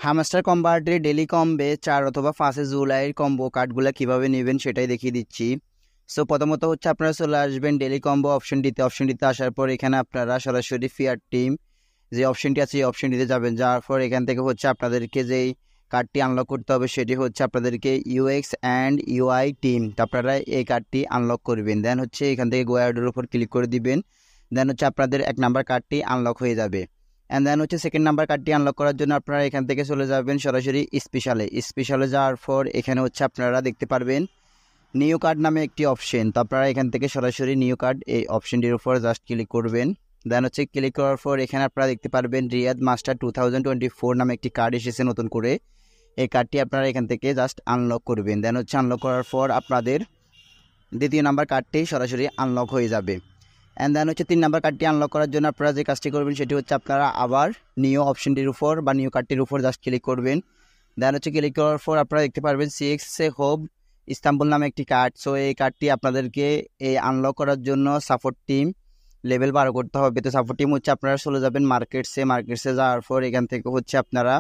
Hamster কম্বাটের daily কম্বে 4 অথবা 5 জুলাইয়ের combo কার্ডগুলো কিভাবে নেবেন সেটাই দেখিয়ে দিচ্ছি। সো প্রথমত হচ্ছে আপনারা চলে আসবেন ডেলি কম্বো অপশনটিতে আসার পর এখানে আপনারা সরাসরি ফিয়ার টিম যে অপশনটি আছে এই অপশনটিতে যাবেন। যাওয়ার পর এখান থেকে হচ্ছে আপনাদেরকে যেই কার্ডটি আনলক করতে হবে সেটি হচ্ছে আপনাদেরকে ইউএক্স অ্যান্ড ইউআই টিম। তো আপনারা এই কার্ডটি আনলক করবেন। দেন হচ্ছে এখান থেকে গো অ্যাডের উপর ক্লিক করে দিবেন। দেন হচ্ছে আপনাদের 1 নাম্বার কার্ডটি আনলক হয়ে যাবে। অ্যান্ড দেন হচ্ছে সেকেন্ড নাম্বার কার্ডটি আনলক করার জন্য আপনারা এখান থেকে চলে যাবেন সরাসরি স্পেশালে যাওয়ার পর এখানে হচ্ছে আপনারা দেখতে পারবেন নিউ কার্ড নামে একটি অপশন। তো আপনারা এখান থেকে সরাসরি নিউ কার্ড এই অপশনটির উপর জাস্ট ক্লিক করবেন। দেন হচ্ছে ক্লিক করার পর এখানে আপনারা দেখতে পারবেন রিয়াদ মাস্টার 2024 নামে একটি কার্ড এসেছে নতুন করে। এই কার্ডটি আপনারা এখান থেকে জাস্ট আনলক করবেন। দেন হচ্ছে আনলক করার পর আপনাদের দ্বিতীয় নাম্বার কার্ডটি সরাসরি আনলক হয়ে যাবে। অ্যান্ড দেন হচ্ছে 3 নাম্বার কার্ডটি আনলক করার জন্য আপনারা যে কাজটি করবেন সেটি হচ্ছে আপনারা আবার নিউ অপশনটির উপর বা নিউ কার্ডটির উপর জাস্ট ক্লিক করবেন। দেন হচ্ছে ক্লিক করার পর আপনারা দেখতে পারবেন সিএক্সে হোপ ইস্তাম্বুল নামে একটি কার্ড। সো এই কার্ডটি আপনাদেরকে এই আনলক করার জন্য সাপোর্ট টিম লেভেল 12 করতে হবে। তো সাপোর্ট টিম হচ্ছে আপনারা চলে যাবেন মার্কেটসে যাওয়ার পর এখান থেকে হচ্ছে আপনারা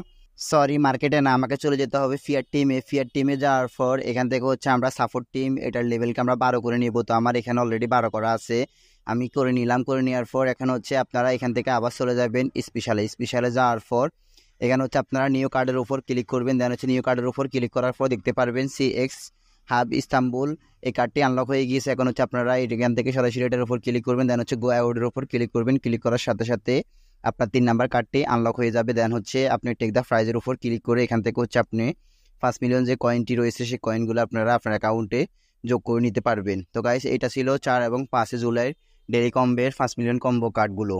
মার্কেটে না, আমাকে চলে যেতে হবে ফিয়ার টিমে যাওয়ার পর এখান থেকে হচ্ছে আমরা সাপোর্ট টিম এটার লেভেলকে আমরা 12 করে নিব। তো আমার এখানে অলরেডি 12 করা আছে, আমি করে নিলাম। করে নেওয়ার পর এখন হচ্ছে আপনারা এখান থেকে আবার চলে যাবেন স্পেশালে যাওয়ার পর এখানে হচ্ছে আপনারা নিউ কার্ডের উপর ক্লিক করবেন। দেন হচ্ছে নিউ কার্ডের উপর ক্লিক করার পর দেখতে পারবেন সিএক্স হাব ইস্তাম্বুল এই কার্ডটি আনলক হয়ে গিয়েছে। এখন হচ্ছে আপনারা এখান থেকে সরাসরি এটার উপর ক্লিক করবেন। দেন হচ্ছে গো অ্যাওয়ার্ডের উপর ক্লিক করবেন। ক্লিক করার সাথে সাথে আপনার 3 নাম্বার কার্ডটি আনলক হয়ে যাবে। দেন হচ্ছে আপনি টেক দ্য প্রাইজের উপর ক্লিক করে এখান থেকে হচ্ছে আপনি 5 মিলিয়ন যে কয়েনটি রয়েছে সেই কয়েনগুলো আপনারা আপনার অ্যাকাউন্টে যোগ করে নিতে পারবেন। তো গাইস এটা ছিল 4 এবং 5 জুলাইয়ের ডেলি কম্বের 5 মিলিয়ন কম্বো কার্ডগুলো।